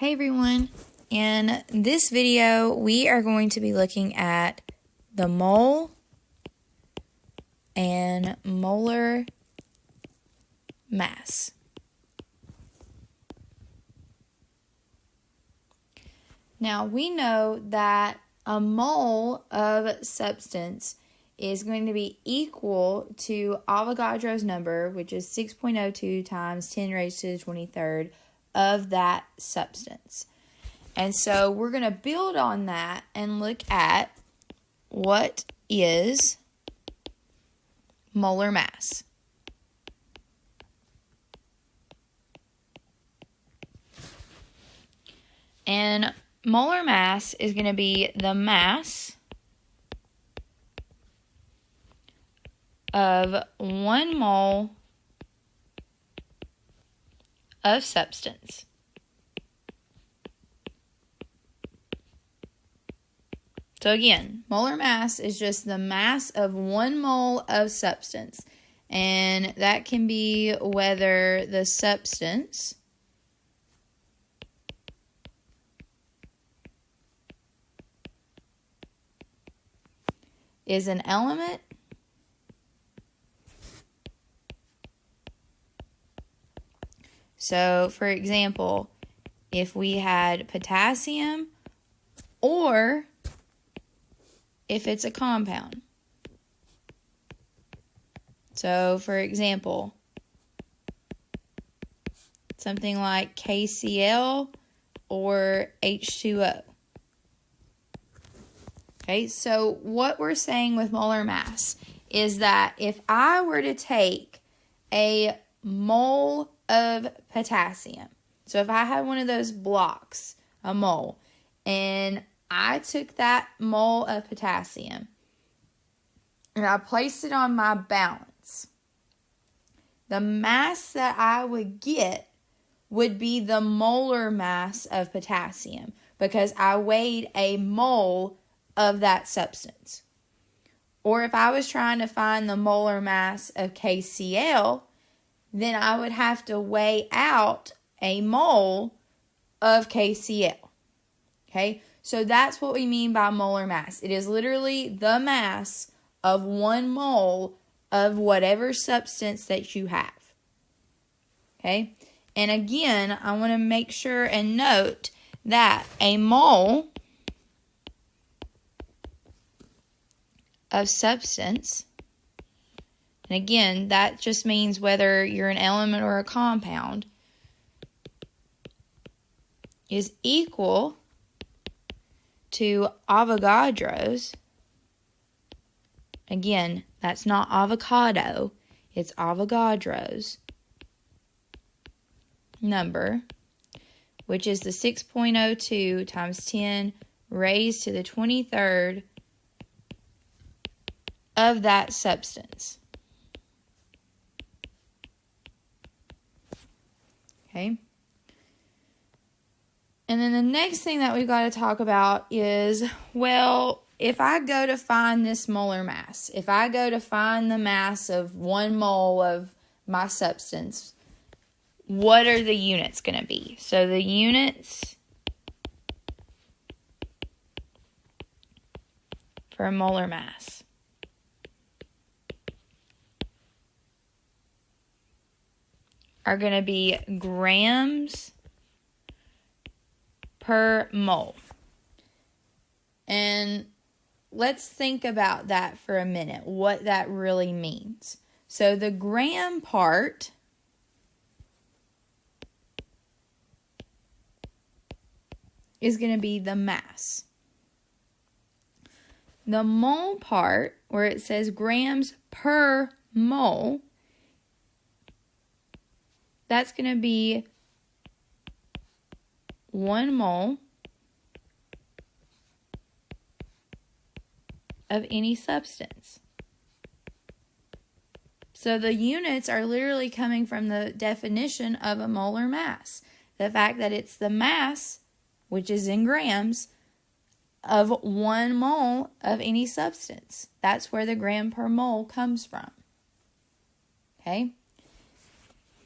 Hey everyone, in this video we are going to be looking at the mole and molar mass. Now we know that a mole of substance is going to be equal to Avogadro's number, which is 6.02 times 10 raised to the 23rd of that substance. And so we're going to build on that and look at what is molar mass. And molar mass is going to be the mass of 1 mole of substance. So again, molar mass is just the mass of 1 mole of substance. And that can be whether the substance is an element So, for example, if we had potassium or if it's a compound. So, for example, something like KCl or H2O. Okay, so what we're saying with molar mass is that if I were to take a mole of potassium, so if I had one of those blocks, a mole, and I took that mole of potassium and I placed it on my balance, the mass that I would get would be the molar mass of potassium because I weighed a mole of that substance. Or if I was trying to find the molar mass of KCl, then I would have to weigh out a mole of KCl. Okay, so that's what we mean by molar mass. It is literally the mass of 1 mole of whatever substance that you have. Okay, and again, I want to make sure and note that a mole of substance, and again, that just means whether you're an element or a compound, is equal to Avogadro's. Again, that's not avocado, it's Avogadro's number, which is the 6.02 times 10 raised to the 23rd of that substance. Okay. And then the next thing that we've got to talk about is, well, if I go to find this molar mass, if I go to find the mass of 1 mole of my substance, what are the units going to be? So the units for molar mass are going to be grams per mole. And let's think about that for a minute, what that really means. So the gram part is going to be the mass. The mole part, where it says grams per mole, that's going to be 1 mole of any substance. So the units are literally coming from the definition of a molar mass. The fact that it's the mass, which is in grams, of 1 mole of any substance. That's where the gram per mole comes from. Okay?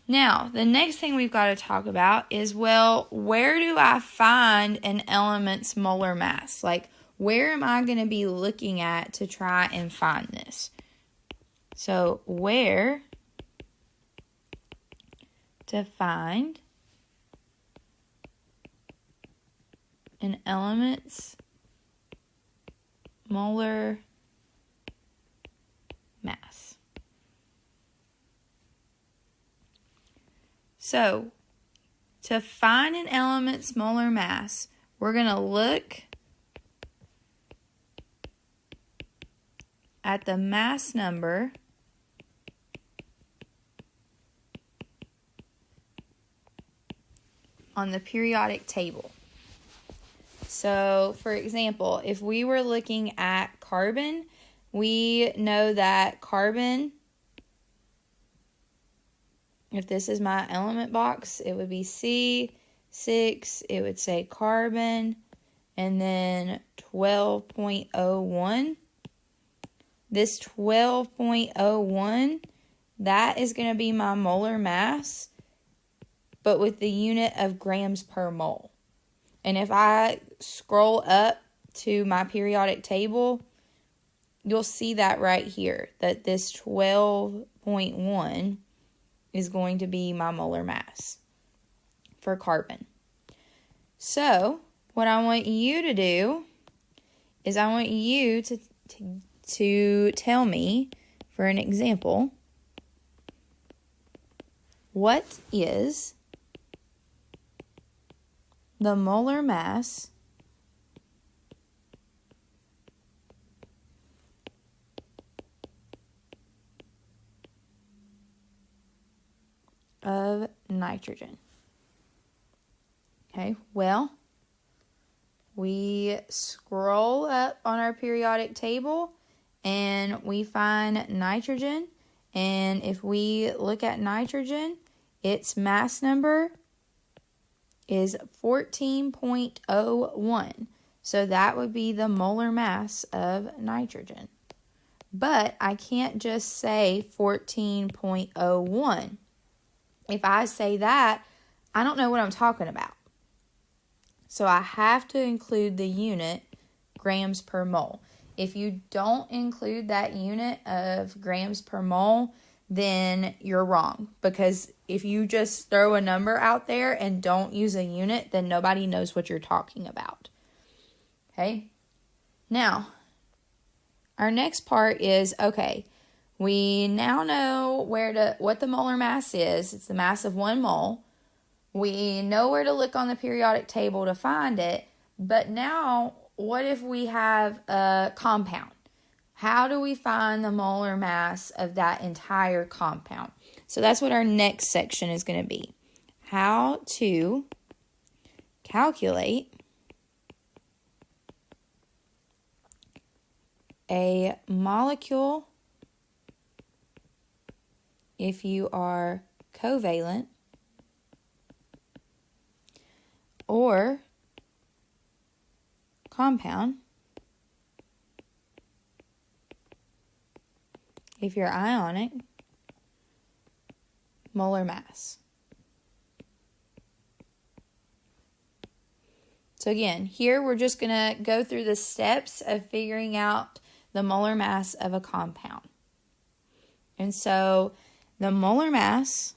Now, the next thing we've got to talk about is, well, where do I find an element's molar mass? Like, where am I going to be looking at to try and find this? So, where to find an element's molar mass. So, to find an element's molar mass, we're going to look at the mass number on the periodic table. So, for example, if we were looking at carbon, we know that carbon, if this is my element box, it would be C6, it would say carbon, and then 12.01. This 12.01, that is going to be my molar mass, but with the unit of grams per mole. And if I scroll up to my periodic table, you'll see that right here, that this 12.1 is going to be my molar mass for carbon. So, what I want you to do is I want you to tell me, for an example, what is the molar mass of nitrogen? Okay, well, we scroll up on our periodic table and we find nitrogen. And if we look at nitrogen, its mass number is 14.01. So that would be the molar mass of nitrogen. But I can't just say 14.01. If I say that, I don't know what I'm talking about. So I have to include the unit grams per mole. If you don't include that unit of grams per mole, then you're wrong. Because if you just throw a number out there and don't use a unit, then nobody knows what you're talking about. Okay? Now, our next part is, okay, we now know what the molar mass is. It's the mass of 1 mole. We know where to look on the periodic table to find it. But now, what if we have a compound? How do we find the molar mass of that entire compound? So that's what our next section is going to be. How to calculate a molecule if you are covalent or compound if you're ionic molar mass. So again, here we're just going to go through the steps of figuring out the molar mass of a compound. And so the molar mass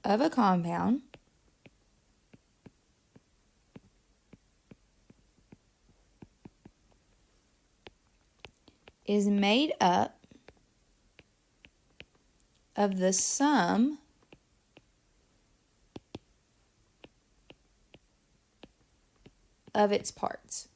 of a compound is made up of the sum of its parts.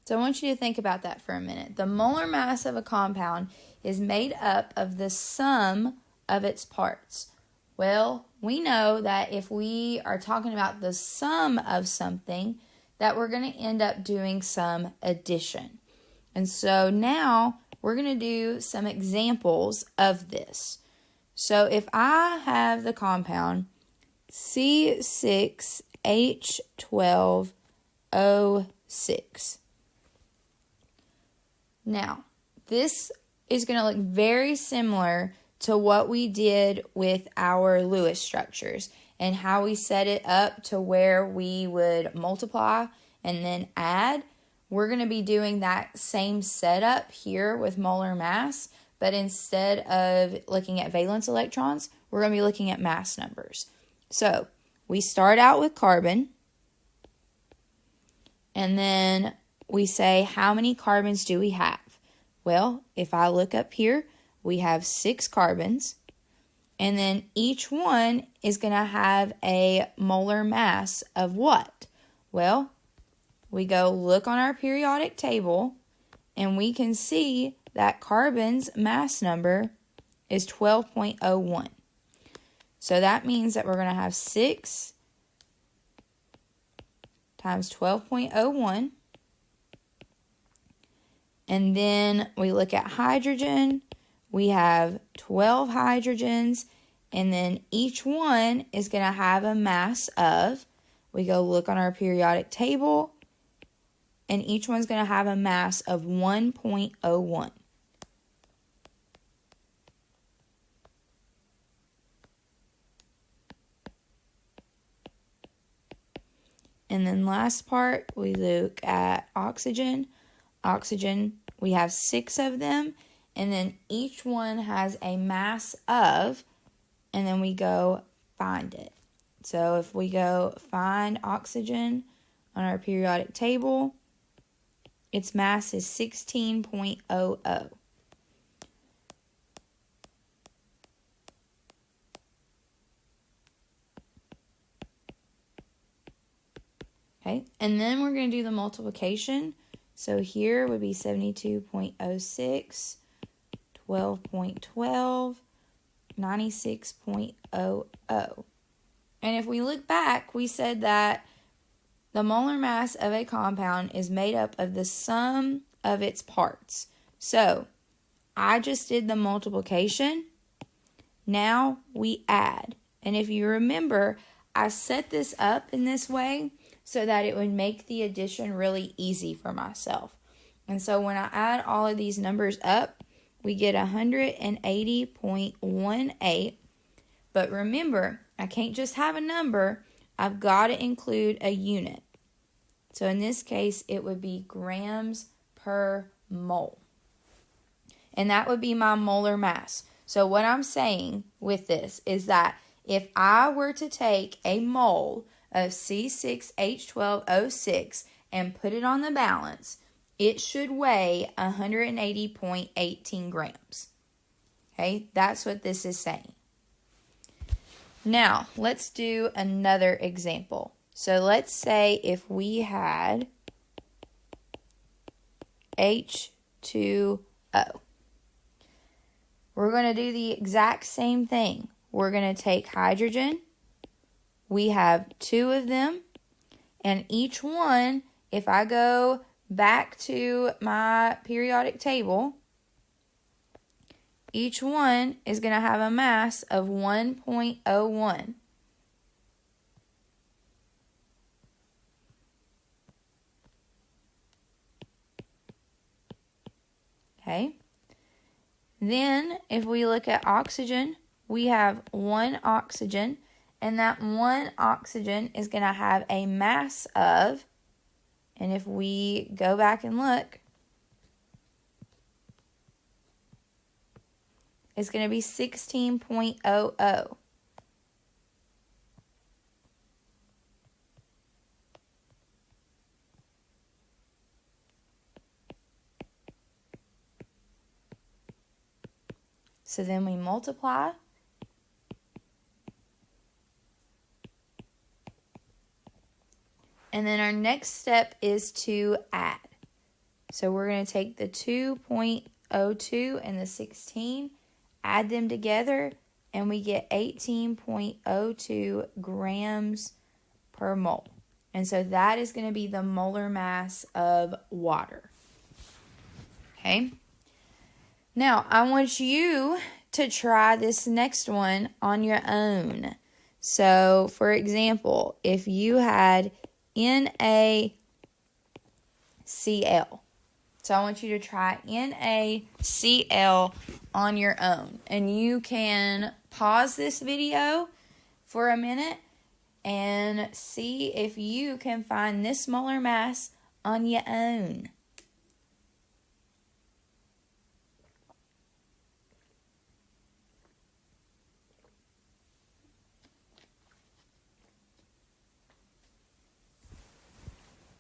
So I want you to think about that for a minute. The molar mass of a compound is made up of the sum of its parts. Well, we know that if we are talking about the sum of something, that we're going to end up doing some addition. And so now we're going to do some examples of this. So if I have the compound C6H12, H12O6. Now, this is going to look very similar to what we did with our Lewis structures and how we set it up to where we would multiply and then add. We're going to be doing that same setup here with molar mass, but instead of looking at valence electrons, we're going to be looking at mass numbers. So we start out with carbon, and then we say, how many carbons do we have? Well, if I look up here, we have 6 carbons, and then each one is going to have a molar mass of what? Well, we go look on our periodic table, and we can see that carbon's mass number is 12.01. So that means that we're going to have 6 times 12.01. And then we look at hydrogen. We have 12 hydrogens, and then each one is going to have a mass of, we go look on our periodic table, and each one's going to have a mass of 1.01. And then last part, we look at oxygen. Oxygen, we have 6 of them, and then each one has a mass of, and then we go find it. So if we go find oxygen on our periodic table, its mass is 16.00. Okay, and then we're going to do the multiplication. So here would be 72.06, 12.12, 96.00. And if we look back, we said that the molar mass of a compound is made up of the sum of its parts. So I just did the multiplication. Now we add. And if you remember, I set this up in this way so that it would make the addition really easy for myself. And so when I add all of these numbers up, we get 180.18. But remember, I can't just have a number. I've got to include a unit. So in this case, it would be grams per mole. And that would be my molar mass. So what I'm saying with this is that if I were to take a mole of C6H12O6 and put it on the balance, it should weigh 180.18 grams. Okay, that's what this is saying. Now, let's do another example. So let's say if we had H2O. We're going to do the exact same thing. We're going to take hydrogen. We have 2 of them. And each one, if I go back to my periodic table, each one is going to have a mass of 1.01. Okay. Then, if we look at oxygen, we have 1 oxygen, and that 1 oxygen is going to have a mass of, and if we go back and look, it's going to be 16.00. So then we multiply. And then our next step is to add. So we're going to take the 2.02 and the 16, add them together, and we get 18.02 grams per mole. And so that is going to be the molar mass of water. Okay. Now, I want you to try this next one on your own. So, for example, if you had NaCl, so I want you to try NaCl on your own. And you can pause this video for a minute and see if you can find this molar mass on your own.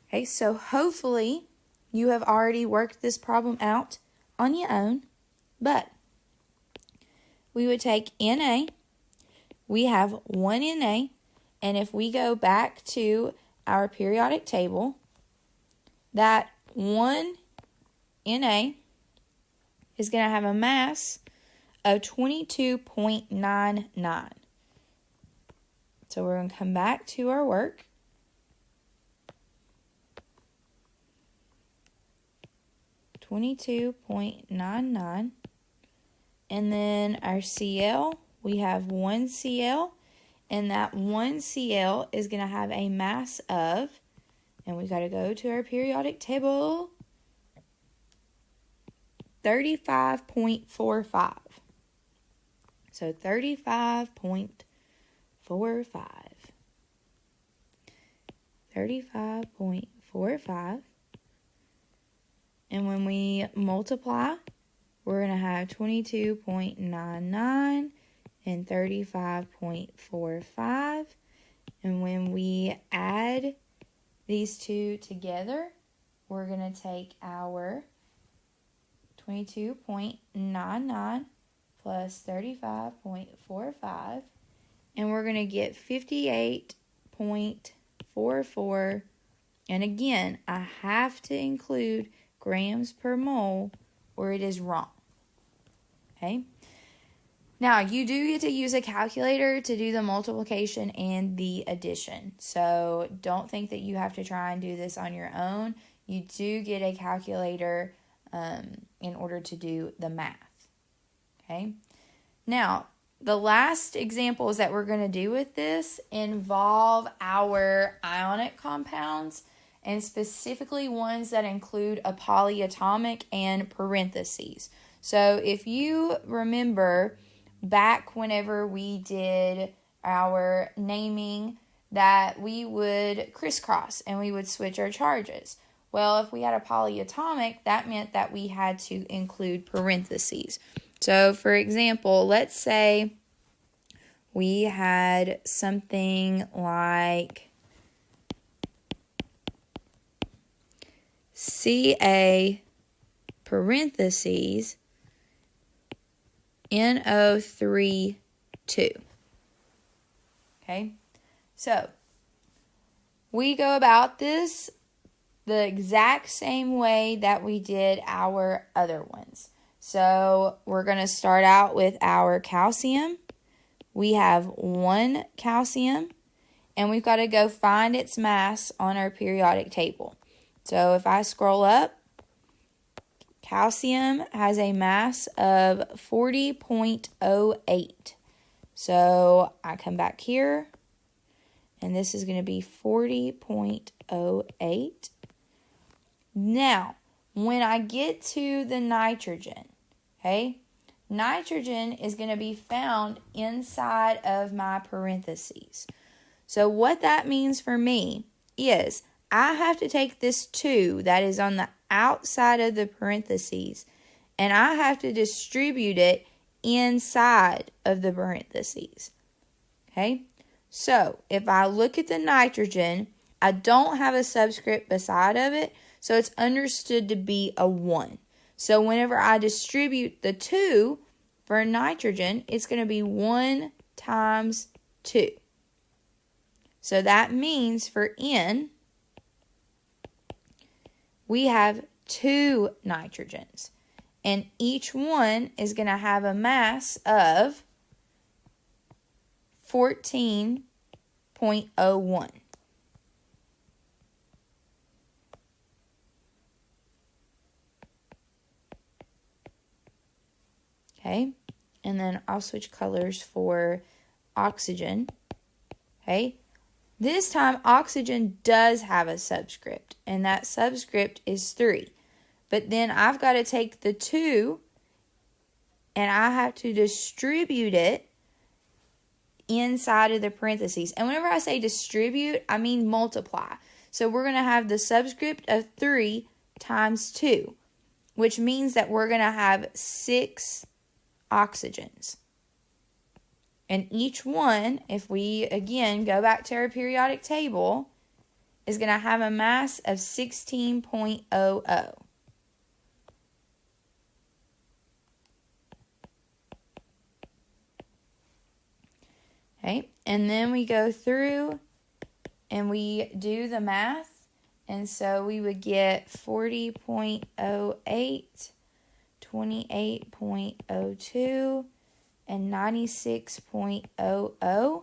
Okay, so hopefully you have already worked this problem out on your own, but we would take Na, we have 1 Na, and if we go back to our periodic table, that 1 Na is going to have a mass of 22.99. So we're going to come back to our work. 22.99, and then our Cl, we have 1 Cl, and that 1 Cl is going to have a mass of, and we got to go to our periodic table, 35.45. So 35.45. 35.45. And when we multiply, we're going to have 22.99 and 35.45. And when we add these two together, we're going to take our 22.99 plus 35.45, and we're going to get 58.44. And again, I have to include grams per mole or it is wrong. Okay. Now, you do get to use a calculator to do the multiplication and the addition. So don't think that you have to try and do this on your own. You do get a calculator in order to do the math. Okay. Now, the last examples that we're going to do with this involve our ionic compounds, and specifically ones that include a polyatomic and parentheses. So if you remember back whenever we did our naming, that we would crisscross and we would switch our charges. Well, if we had a polyatomic, that meant that we had to include parentheses. So for example, let's say we had something like Ca parentheses NO3 2. Okay, so we go about this the exact same way that we did our other ones. So we're going to start out with our calcium. We have 1 calcium, and we've got to go find its mass on our periodic table. So if I scroll up, calcium has a mass of 40.08. So I come back here, and this is going to be 40.08. Now, when I get to the nitrogen, okay, nitrogen is going to be found inside of my parentheses. So what that means for me is I have to take this 2 that is on the outside of the parentheses, and I have to distribute it inside of the parentheses. Okay? So, if I look at the nitrogen, I don't have a subscript beside of it, so it's understood to be a 1. So, whenever I distribute the 2 for nitrogen, it's going to be 1 times 2. So, that means for N, we have 2 nitrogens, and each one is going to have a mass of 14.01. Okay, and then I'll switch colors for oxygen. Okay? This time, oxygen does have a subscript, and that subscript is 3. But then I've got to take the 2, and I have to distribute it inside of the parentheses. And whenever I say distribute, I mean multiply. So we're going to have the subscript of 3 times 2, which means that we're going to have 6 oxygens. And each one, if we, again, go back to our periodic table, is going to have a mass of 16.00. Okay, and then we go through and we do the math. And so we would get 40.08, 28.02, and 96.00,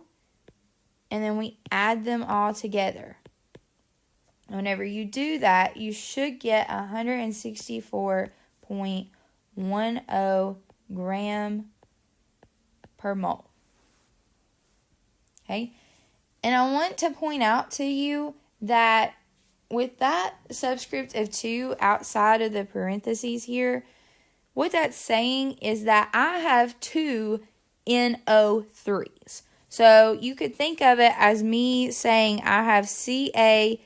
and then we add them all together. Whenever you do that, you should get 164.10 gram per mole. Okay? And I want to point out to you that with that subscript of 2 outside of the parentheses here, what that's saying is that I have 2 NO3s. So you could think of it as me saying I have CaNO3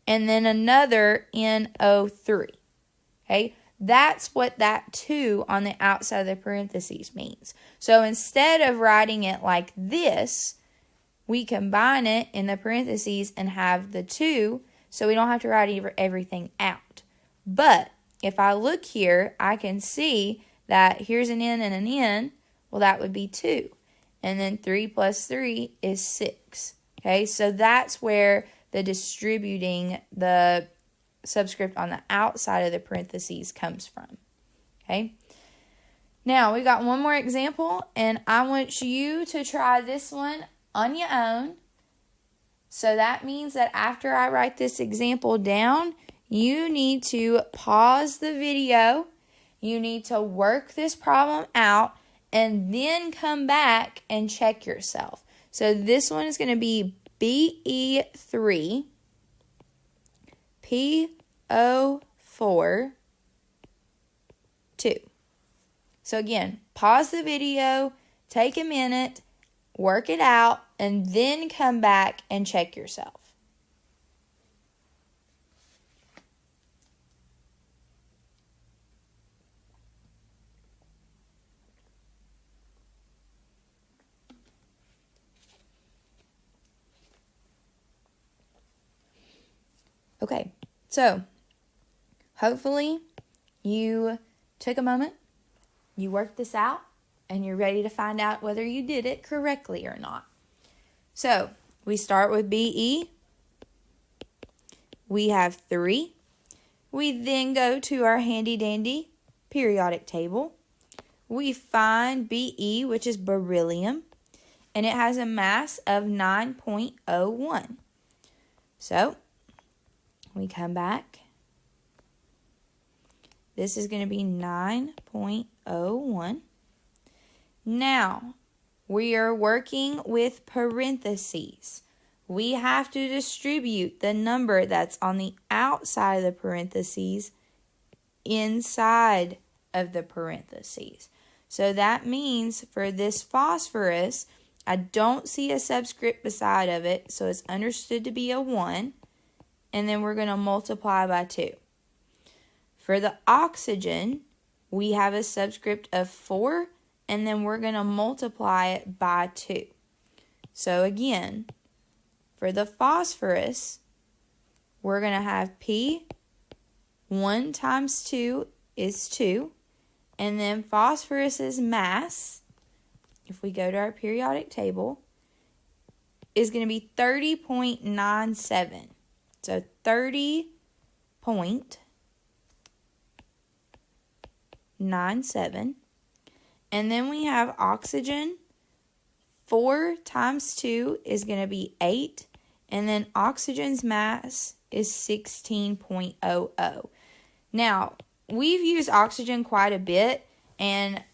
and then another NO3. Okay? That's what that 2 on the outside of the parentheses means. So instead of writing it like this, we combine it in the parentheses and have the 2, so we don't have to write everything out. But if I look here, I can see that here's an N and an N. Well, that would be 2. And then 3 plus 3 is 6. Okay, so that's where the distributing the subscript on the outside of the parentheses comes from. Okay. Now, we got one more example, and I want you to try this one on your own. So that means that after I write this example down, you need to pause the video, you need to work this problem out, and then come back and check yourself. So this one is going to be BE3, PO4, 2. So again, pause the video, take a minute, work it out, and then come back and check yourself. Okay, so hopefully you took a moment, you worked this out, and you're ready to find out whether you did it correctly or not. So, we start with BE. We have 3. We then go to our handy-dandy periodic table. We find BE, which is beryllium, and it has a mass of 9.01. So, we come back. This is going to be 9.01. Now, we are working with parentheses. We have to distribute the number that's on the outside of the parentheses inside of the parentheses. So that means for this phosphorus, I don't see a subscript beside of it, so it's understood to be a 1, and then we're going to multiply by 2. For the oxygen, we have a subscript of 4, and then we're going to multiply it by 2. So again, for the phosphorus, we're going to have P, 1 times 2 is 2, and then phosphorus's mass, if we go to our periodic table, is going to be 30.97. So 30.97. And then we have oxygen. 4 times 2 is going to be 8. And then oxygen's mass is 16.00. Now, we've used oxygen quite a bit. And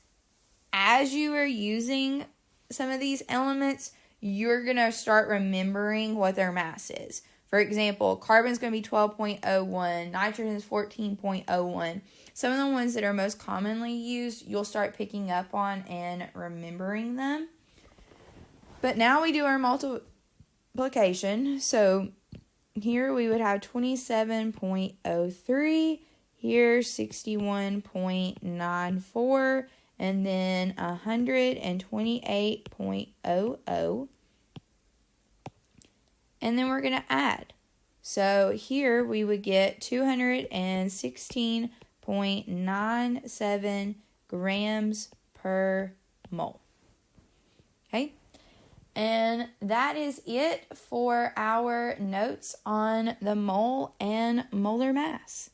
as you are using some of these elements, you're going to start remembering what their mass is. For example, carbon's going to be 12.01, nitrogen is 14.01. Some of the ones that are most commonly used, you'll start picking up on and remembering them. But now we do our multiplication. So here we would have 27.03, here 61.94, and then 128.00. And then we're going to add. So here we would get 216.97 grams per mole. Okay? And that is it for our notes on the mole and molar mass.